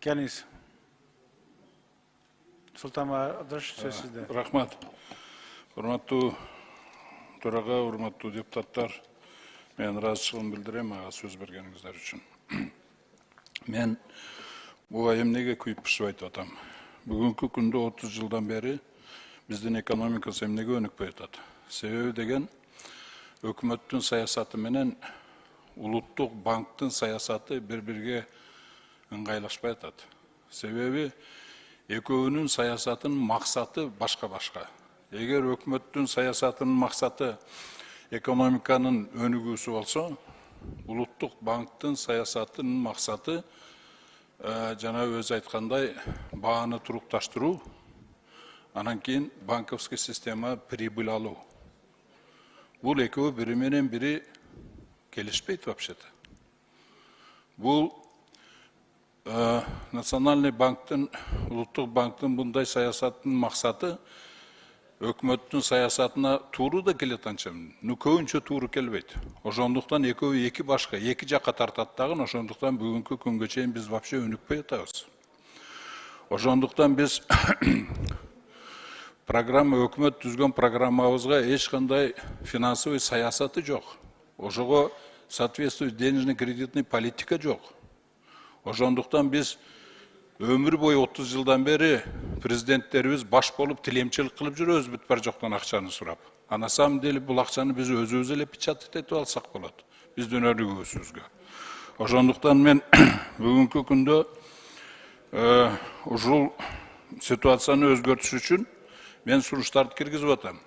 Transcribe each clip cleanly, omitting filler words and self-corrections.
Келіңіз. Сұлтан Адаш, сөз сізде. Рахмат. Урматтуу төраға, урматтуу депутаттар, мен разышылығын білдірем аға сөз бергеніңіздер үшін. Мен бұға емнеге күйіп пішіп айтып атам. Бүгінгі күнде 30 жылдан бері біздің экономикасы емнеге өнікпей атады. Себебі деген өкіметтің саясаты менен улуттук банктың саясаты бір-бірге ыңғайлашпай атады. Себебі екеуінің саясатының мақсаты башқа-башқа. Егер өкіметтің саясатының мақсаты экономиканың өнігісі болса, улуттук банктың саясатының мақсаты жана өз айтқандай бағаны тұрукташтыру, анан кейін банковский система прибыль алу. Бұл екеуі бірі менен бірі келишпейді вообще-то. Бұл национальный банктың, улуттук банктың бұндай саясатының мақсаты өкмөттүн саясатына тууру да келет анча, но көбүнчө тууру келбейт. Ошондуктан экөө эки башка, эки жакка тартат дагы, ошондуктан бүгүнкү күнгө чейин биз вообще өнүкпөй атабыз. Ошондуктан биз программа, өкмөт түзгөн программабызга эч кандай финансовый саясаты жок. Ошого соответствует денежно-кредитный политика жок. Ошондуктан биз өмүр бою 30 жылдан бери президенттерибиз баш болуп тилемчилик кылып жүрөбүз бүт бар жоктон акчаны сурап. А на самом деле бул акчаны биз өзүбүз эле печатать этип алсак болот. Биздин өнүгүүбүзгө. Ошондуктан мен бүгүнкү күндө ушул ситуацияны өзгөртүш үчүн мен сунуштарды киргизип атам.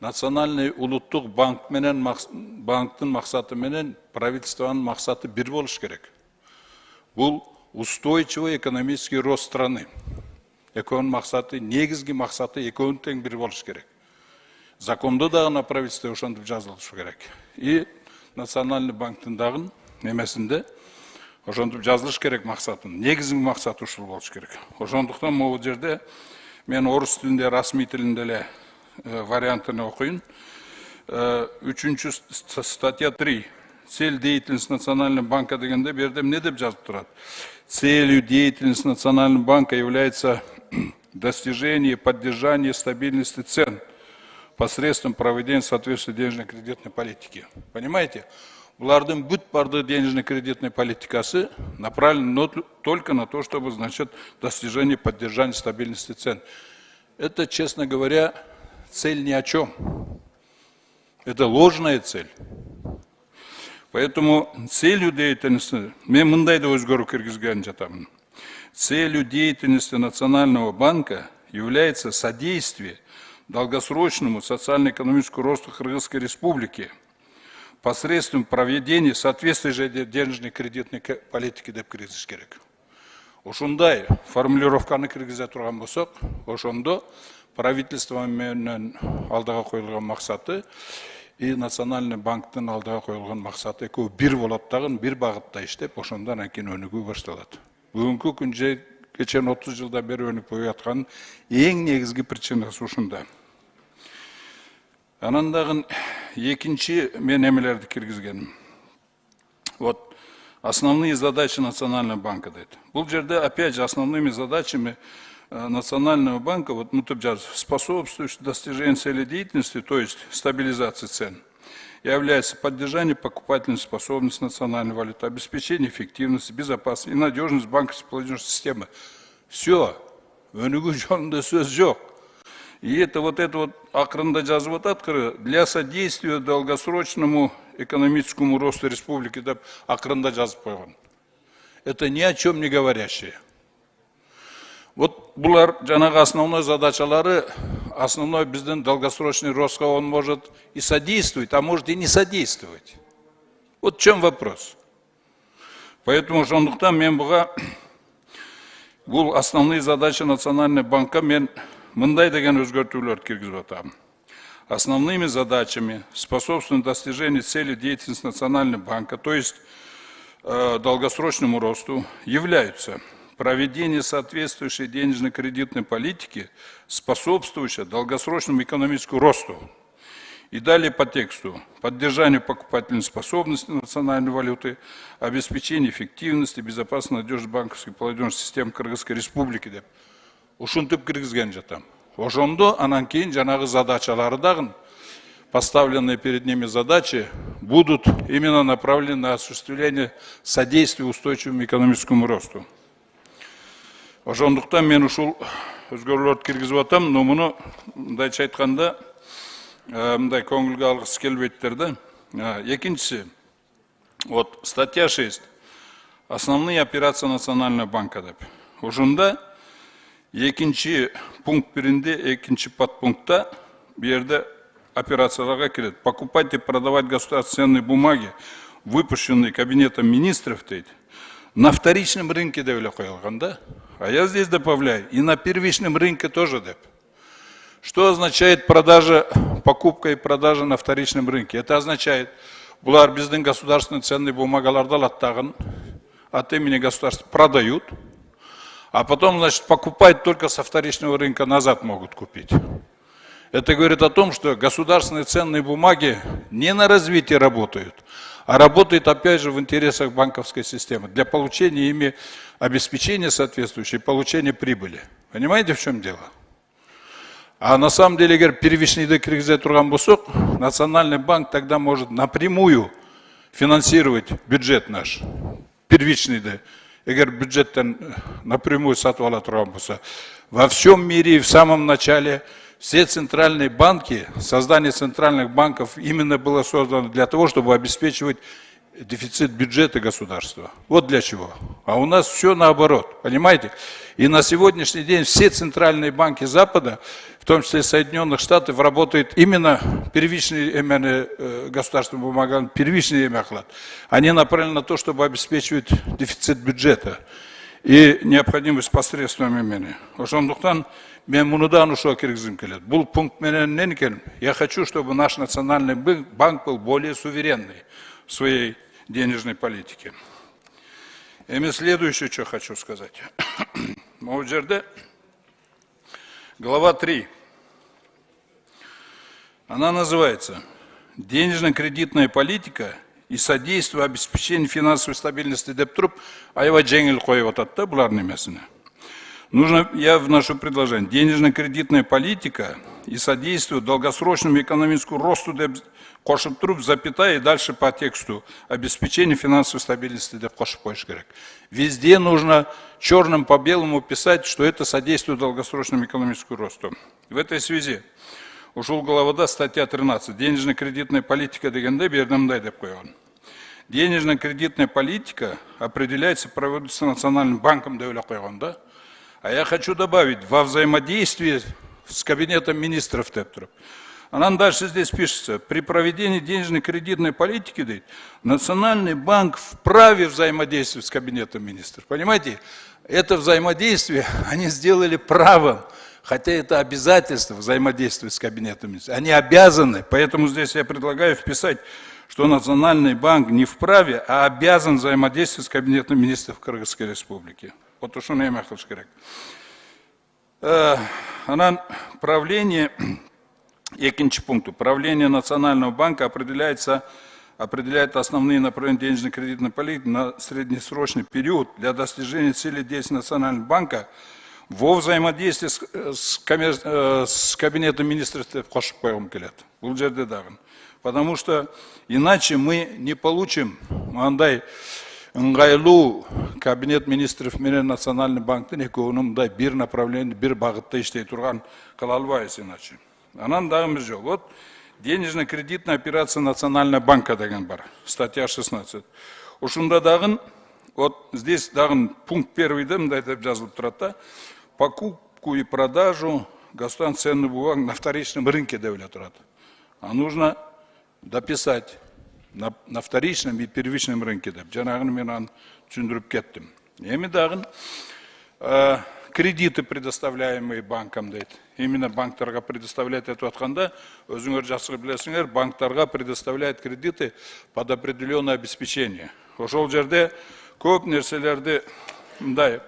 Национальный улуттук банк менен банктын максаты менен правительствонун максаты бир болуш керек. Бул устойчивый экономический рост страны. Экөөнүн максаты, негизги максаты экөөнүн тең бир болуш керек. Закондо дагы на правительстве ошентип жазылышы керек. И национальный банктын дагы немесинде ошентип жазылыш керек максатын. Негизги максаты ушул болуш керек. Ошондуктан могу жерде мен орус тилинде, расмий тилинде эле вариантын окуйун. 3 статья 3. Цель деятельности Национального банка дегенде берде эмне деп жазып турат? Целью деятельности Национального банка является достижение и поддержание стабильности цен посредством проведения соответствующей денежно-кредитной политики. Понимаете? Булардын бүт барды денежно-кредитной политикасы направлена только на то, чтобы, значит, достижение и поддержание стабильности цен. Это, честно говоря, цель ни о чем. Это ложная цель. Поэтому целью деятельности, мен мындай да өзгөрүү киргизген жатамын. Целью деятельности Национального банка является содействие долгосрочному социально-экономическому росту Кыргызской республики посредством проведения соответствующей денежной кредитной политики деп киргизиш керек. Ошондой формулировканы киргизе турган болсок, ошондо правительство менен алдыга коюлган максаты и Национальный банктын алдыга коюлган максаты экөө бир болот дагы, бир багытта иштеп, ошондон анан кийин өнүгүү башталат. Бүгүнкү күнчө кечен 30 жылдан бери өнүкпөй аткан эң негизги причинасы ушунда. Анан дагы экинчи мен эмелерди киргизгеним. Вот основные задачи Национального банка дейт. Бул жерде опять же основными задачами Национального банка, вот способствующий достижению цели деятельности, то есть стабилизации цен, является поддержание покупательной способности национальной валюты, обеспечение эффективности, безопасности и надежности банковской платежной системы. Все. Өнүгүү жолунда сөз жок. И это вот акырында жазып атат, для содействия долгосрочному экономическому росту республики деп акырында жазып койгон. Это ни о чем не говорящее. Вот булар жанагы основной задачалары, основной биздин долгосрочный ростка, он может и содействовать, а может и не содействовать. Вот в чем вопрос. Поэтому ошондуктан мен буга бул основные задачи Национального банка мен мындай деген өзгөртүүлөрдү киргизип атам. Основными задачами способствуют достижению цели деятельности Национального банка, то есть долгосрочному росту, являются проведение соответствующей денежно-кредитной политики, способствующей долгосрочному экономическому росту, И далее по тексту. Поддержание покупательной способности национальной валюты, обеспечение эффективности, безопасности, надежности банковской платежной системы Кыргызской Республики деп. Ушунтып киргизген жатам. Ошондо анан кейін жанагы задачалары дагы, поставленные перед ними задачи, будут именно направлены на осуществление содействия устойчивому экономическому росту. Ошондуктан мен ушул өзгөрүүлөрдү киргизип атам, но муну мындайча айтканда мындай көңүлгө алгысы келбейттер да. Экинчиси, вот статья 6. Основные операции Национального банка деп. Ошондо экинчи пункт биринде, экинчи подпунктта бу жерде операцияларга кирет. Покупать и продавать государственные бумаги, выпущенные Кабинетом министров, на вторичном рынке деп эле коюлган да. А я здесь добавляю, и на первичном рынке тоже деп. Что означает продажа, покупка и продажа на вторичном рынке? Это означает, булар биздин государственные ценные бумагаларды алат тагын, от имени государства продают, а потом, значит, покупать только со вторичного рынка назад могут купить. Это говорит о том, что государственные ценные бумаги не на развитие работают, а работают опять же в интересах банковской системы, для получения ими обеспечения соответствующего, получения прибыли. Понимаете, в чем дело? А на самом деле, егер первичныйды киргизе турган болсок, Национальный банк тогда может напрямую финансировать бюджет наш, первичныйды. Егер бюджеттен напрямую сатып ала турган болсо. Во всем мире и в самом начале все центральные банки, создание центральных банков именно было создано для того, чтобы обеспечивать дефицит бюджета государства. Вот для чего. А у нас все наоборот, понимаете? И на сегодняшний день все центральные банки Запада, в том числе Соединенных Штатов, работают именно первичные государственные бумаги, первичный оклад. Они направлены на то, чтобы обеспечивать дефицит бюджета и необходимость посредством имени. Ошондуктан мен муnuдан ушуга киргизим келет. Бул пункт менен эмне экен? Я хочу, чтобы наш национальный банк был более суверенный в своей денежной политике. И следующее, что хочу сказать. Глава 3. Она называется «Денежно-кредитная политика и содействие обеспечению финансовой стабильности деп туруп, аябай жеңил коюп атат да булардын эмесине. Я вношу предложение. Денежно-кредитная политика и содействие долгосрочному экономическому росту деп кошуп туруп, запятая, и дальше по тексту обеспечение финансовой стабильности деп кошуп коюш керек. Везде нужно черным по белому писать, что это содействует долгосрочному экономическому росту. В этой связи ушул главада статья 13. Денежно-кредитная политика дегенде бердамдай деп койгон. Денежно-кредитная политика определяется, проводится Национальным банком деп эле койгон да. А я хочу добавить, во взаимодействии с Кабинетом министров деп туруп. Анан дальше здесь пишется, при проведении денежно-кредитной политики Национальный банк вправе взаимодействовать с Кабинетом министров. Понимаете, это взаимодействие они сделали правом, хотя это обязательство взаимодействовать с Кабинетом министров. Они обязаны, поэтому здесь я предлагаю вписать, что Национальный банк не вправе, а обязан взаимодействовать с Кабинетом министров Кыргызской Республики. Вот уж он эме кылыш керек. Анан правление, экинчи пункт, правление Национального банка определяет основные направления денежно-кредитной политики на среднесрочный период для достижения целей действий Национального банка во взаимодействии с Кабинетом министров кошуп койгум келет. Бул жерде дагы. Потому что иначе мы не получим мындай ыңгайлуу Кабинет министров менен Национальный банктын экөөнүн мындай бир направление, бир багытта иштей турган кыла албайбыз иначе. Анан дагы бир жол. Вот денежно-кредитная операция Национального банка деген бар. Статья 16. Ушунда дагы, вот здесь дагы пункт 1-да мындай деп жазылып турат да. Покупку и продажу государственных ценных бумаг на вторичном рынке деп эле турат. А нужно дописать на вторичном и первичном рынке деп. Жанагыны мен аны түшүндүрүп кеттим. Эми дагы кредиты, предоставляемые банкам дейт. Именно банктарга предоставляет эту атканда, өзүңөр жакшы билесиңер, банктарга предоставляет кредиты под определенное обеспечение. Ошол жерде көп нерселерди мындай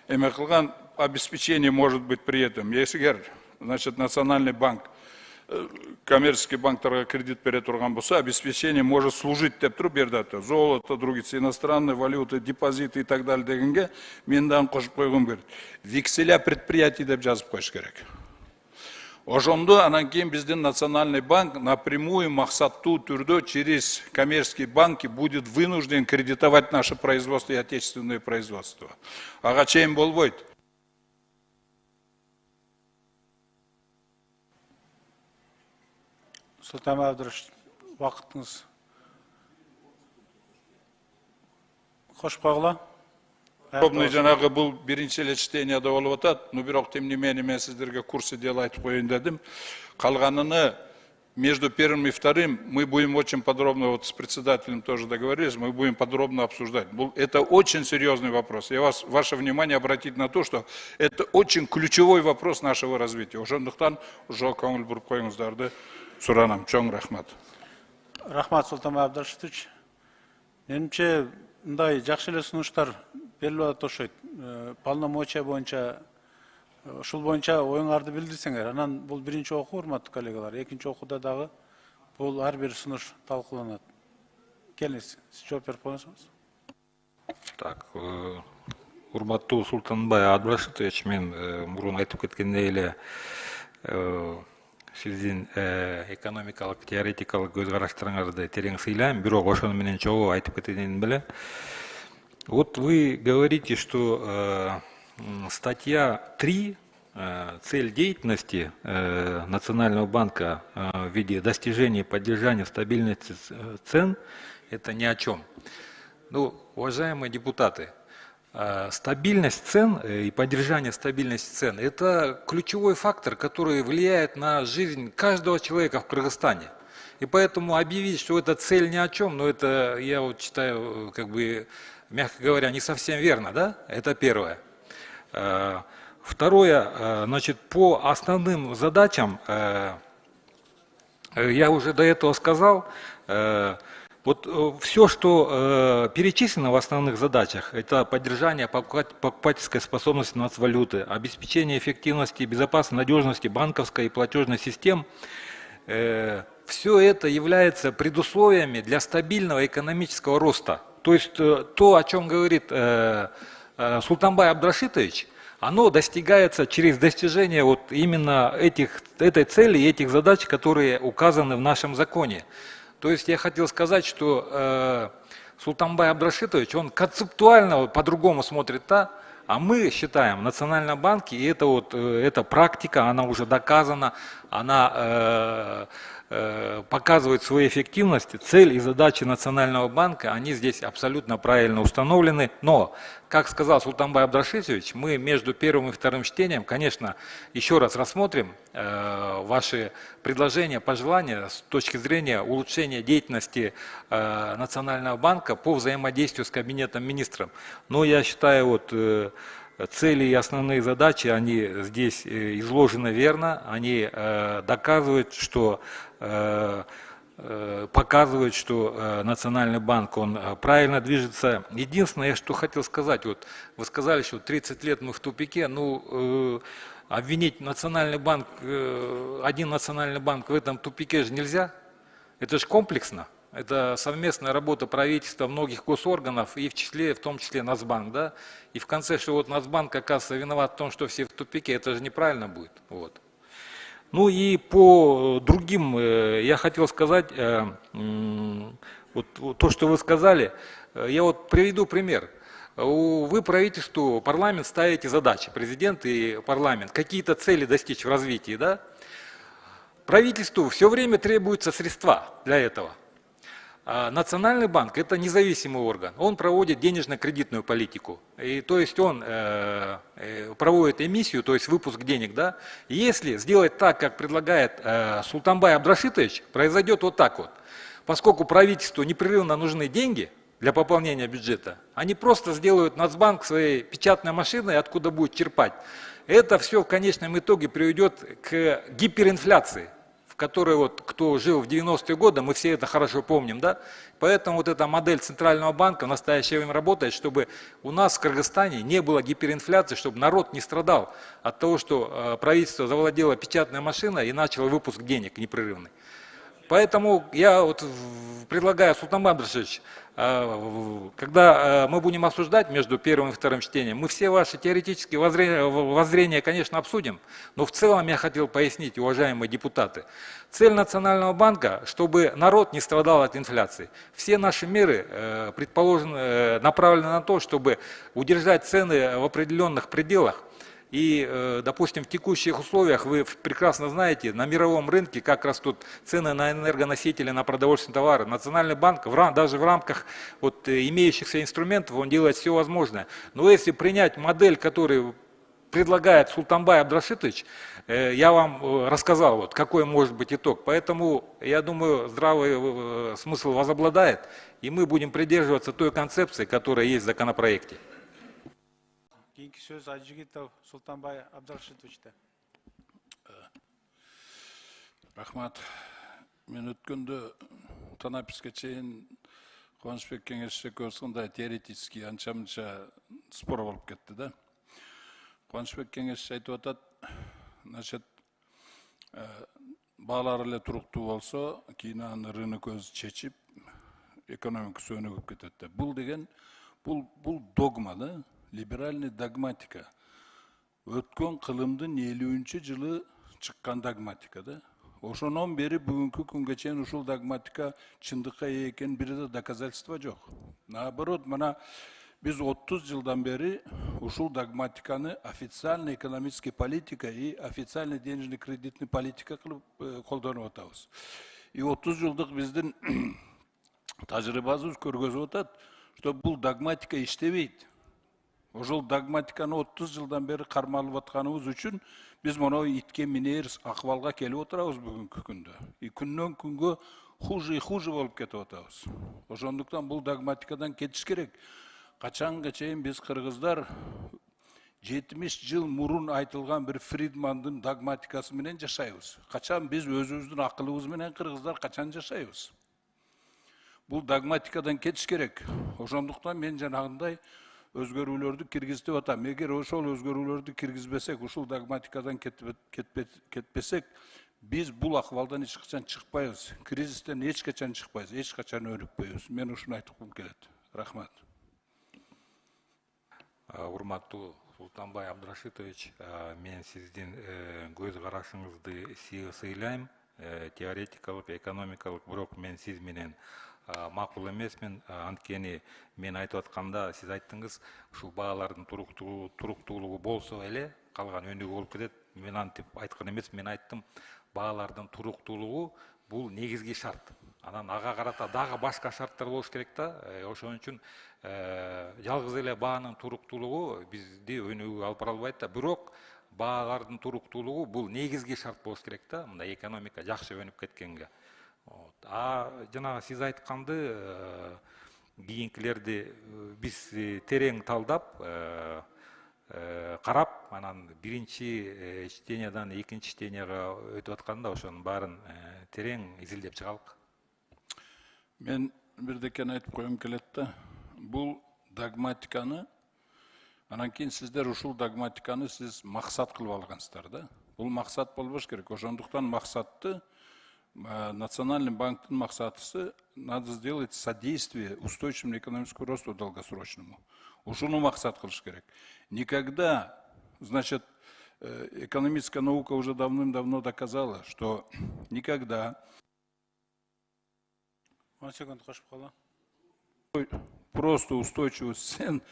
эме кылган, обеспечение может быть при этом. Если, значит, Национальный банк коммерческий банктарға кредит бере тұрған болса, обеспечение может служить деп тұр берді. Золото, другие иностранные валюты, депозиты и так далее дегенге мен дан қошып қойғым берді. Векселя предприятий деп жазып қойыш керек. Ошондо анан кейін бізден Национальный банк напрямую мақсаттуу түрдө через коммерческие банки будет вынужден кредитовать наше производство и отечественное производство. Ага чейин болбойт. Султан Абдрашитович, вакытыңыз кош койгула. Подробный жанагы бул биринчи эле чтенияда болуп атат, но бирок тем не менее мен сиздерге курсы дела айтып коеюн дедим. Калганыны между первым и вторым мы будем очень подробно, вот с председателем тоже договорились, мы будем подробно обсуждать. Это очень серьезный вопрос. Я ваше внимание обратить на то, что это очень ключевой вопрос нашего развития. Ошондуктан уже көңүл буруп коюңуздарды суранам. Чоң рахмат. Рахмат, Султан Абдрашитович. Менимче мындай жакшы эле сунуштар берилип атат окшойт. Полномочия боюнча ушул боюнча оюңарды билдирсеңер. Анан бул биринчи окуу, урматтуу коллегалар. Экинчи окууда дагы бул ар бир сунуш талкууланат. Келиңиз, сиз жооп берип коесуңуз. Так, урматтуу Султанбай Абдрашитович, мен мурун айтып кеткендей эле сиздин экономикалык теоретикалык көз караштарыңарды терең сыйлайм, бирок ошону менен чогуу айтып кетейин беле. Вот вы говорите, что статья 3, цель деятельности Национального банка в виде достижения и поддержания стабильности цен, это ни о чем. Ну, уважаемые депутаты, стабильность цен и поддержание стабильности цен – это ключевой фактор, который влияет на жизнь каждого человека в Кыргызстане. И поэтому объявить, что эта цель ни о чем, но это, я вот считаю, как бы, мягко говоря, не совсем верно, да? Это первое. Второе, значит, по основным задачам, я уже до этого сказал, вот все, что перечислено в основных задачах, это поддержание покупательской способности нацвалюты, обеспечение эффективности и безопасной надежности банковской и платежной систем, все это является предусловиями для стабильного экономического роста. То есть то, о чем говорит Султанбай Абдрашитович, оно достигается через достижение вот именно этой цели и этих задач, которые указаны в нашем законе. То есть я хотел сказать, что Султанбай Абдрашитович, он концептуально по-другому смотрит, а мы считаем в Национальном банке, и это вот эта практика, она уже доказана, она показывает свою эффективность, цель и задачи Национального банка, они здесь абсолютно правильно установлены. Но, как сказал Султанбай Абдрашитович, мы между первым и вторым чтением, конечно, еще раз рассмотрим ваши предложения, пожелания с точки зрения улучшения деятельности Национального банка по взаимодействию с Кабинетом министров. Но я считаю, вот цели и основные задачи, они здесь изложены верно, они доказывают, что показывают, что Национальный банк, он правильно движется. Единственное, что хотел сказать, вот вы сказали, что 30 лет мы в тупике, ну, обвинить Национальный банк, один Национальный банк в этом тупике же нельзя, это же комплексно. Это совместная работа правительства, многих госорганов, и в том числе Нацбанк, да? И в конце, что вот Нацбанк, оказывается, виноват в том, что все в тупике, это же неправильно будет. Вот. Ну и по другим, я хотел сказать, вот то, что вы сказали, я вот приведу пример. Вы правительству, парламент ставите задачи, президент и парламент, какие-то цели достичь в развитии, да? Правительству все время требуются средства для этого. Национальный банк – это независимый орган, он проводит денежно-кредитную политику, и, то есть он проводит эмиссию, то есть выпуск денег. Да? Если сделать так, как предлагает Султанбай Абдрашитович, произойдет вот так вот. Поскольку правительству непрерывно нужны деньги для пополнения бюджета, они просто сделают Нацбанк своей печатной машиной, откуда будет черпать. Это все в конечном итоге приведет к гиперинфляции. которой вот кто жил в 90-е годы, мы все это хорошо помним, да? Поэтому вот эта модель Центрального банка в настоящее время работает, чтобы у нас в Кыргызстане не было гиперинфляции, чтобы народ не страдал от того, что правительство завладело печатной машиной и начало выпуск денег непрерывный. Поэтому я вот предлагаю, Султанбай Абдрашидович, когда мы будем обсуждать между первым и вторым чтением, мы все ваши теоретические воззрения, конечно, обсудим, но в целом я хотел пояснить, уважаемые депутаты, цель Национального банка, чтобы народ не страдал от инфляции. Все наши меры направлены на то, чтобы удержать цены в определенных пределах. И, допустим, в текущих условиях, вы прекрасно знаете, на мировом рынке, как растут цены на энергоносители, на продовольственные товары. Национальный банк даже в рамках вот, имеющихся инструментов, он делает все возможное. Но если принять модель, которую предлагает Султанбай Абдрашидович, я вам рассказал, вот, какой может быть итог. Поэтому, я думаю, здравый смысл возобладает, и мы будем придерживаться той концепции, которая есть в законопроекте. Кейинки сөз Ажигитов Султанбай Абдрашидовичте. Рахмат. Мен өткенде Танаписке чейин Кубанычбек кеңешчи көрсөндө теоретический анча-мынча спор болуп кетти да. Кубанычбек кеңешчи айтып атат, значит, баалар эле туруктуу болсо, кийин аны рынок өзү чечип, экономикасы өнүгүп кетет да. Бул деген бул догма да. Либеральный догматика. Өткөн кылымдын 50-жылы чыккан догматика да. Ошонон бери бүгүнкү күнгө чейин ушул догматика чындыкка ээ экенин бир да доказательство жок. Наоборот, мына биз 30 жылдан бери ушул догматиканы официальный экономический политика и официальный денежный кредитный политика кылып колдонуп атабыз. И 30 жылдык биздин тажрыйбабыз көргөзүп атат, что бул догматика иштебейт. Ошол догматиканы 30 жылдан бери кармалып атканыбыз үчүн биз мону итке минер акыбалга келип отурабыз бүгүнкү күндө. И күндөн күнгө хуже и хуже болуп кетип атабыз. Ошондуктан бул догматикадан кетиш керек. Качанга чейин биз кыргыздар 70 жыл мурун айтылган бир Фридмандын догматикасы менен жашайбыз. Качан биз өзүбүздүн акылыбыз менен кыргыздар качан жашайбыз? Бул догматикадан кетиш керек. Ошондуктан мен жанагындай өзгөрүүлөрдү киргизип атам. Эгер ошол өзгөрүүлөрдү киргизбесек, ушул догматикадан кетпесек, биз бул акыбалдан эч качан чыкпайбыз. Кризистен эч качан чыкпайбыз, эч качан өнүкпөйбүз. Мен ушуну айткым келет. Рахмат. Урматтуу Султанбай Абдрашидович, мен сиздин көз карашыңызды сыйлайм. Теоретикалык, экономикалык, бирок мен сиз менен макул эмесмин. Анткени мен айтып атканда сиз айттыңыз, ушул баалардын туруктуулугу болсо эле калган өнүгүү болуп кетет. Мен антип айткан эмес, мен айттым, баалардын туруктуулугу бул негизги шарт. Анан ага карата дагы башка шарттар болуш керек да. Ошон үчүн жалгыз эле баанын туруктуулугу бизди өнүгүүгө алып бара албайт да. Бирок баалардын туруктуулугу бул негизги шарт болуш керек да. Мындай экономика жакшы өнүп кеткенге. Жана сиз айтканды кийинкилерди биз терең талдап, карап, анан биринчи чтениядан экинчи чтенияга өтүп атканда ошонун баарын терең изилдеп чыгалык. Мен бирдекен айтып коюм келет да. Бул догматиканы, анан кийин сиздер ушул догматиканы сиз максат кылып алгансыздар да. Бул максат болбош керек. Ошондуктан максатты Национальный банктын максатысы надо сделать содействие устойчивому экономическому росту долгосрочному. Ушуну максат кылыш керек. Никогда, значит, экономическая наука уже давным-давно доказала, что никогда 10 секунд кошуп кала. Просто устойчивость цен,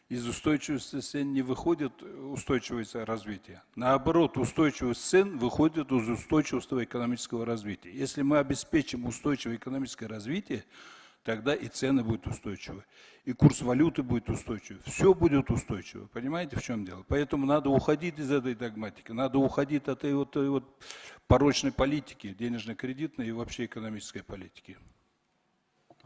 из устойчивости цен не выходит устойчивость развития. Наоборот, устойчивость цен выходит из устойчивого экономического развития. Если мы обеспечим устойчивое экономическое развитие, тогда и цены будут устойчивы, и курс валюты будет устойчивый. Все будет устойчиво. Понимаете, в чем дело? Поэтому надо уходить из этой догматики, надо уходить от этой вот порочной политики, денежно-кредитной и вообще экономической политики.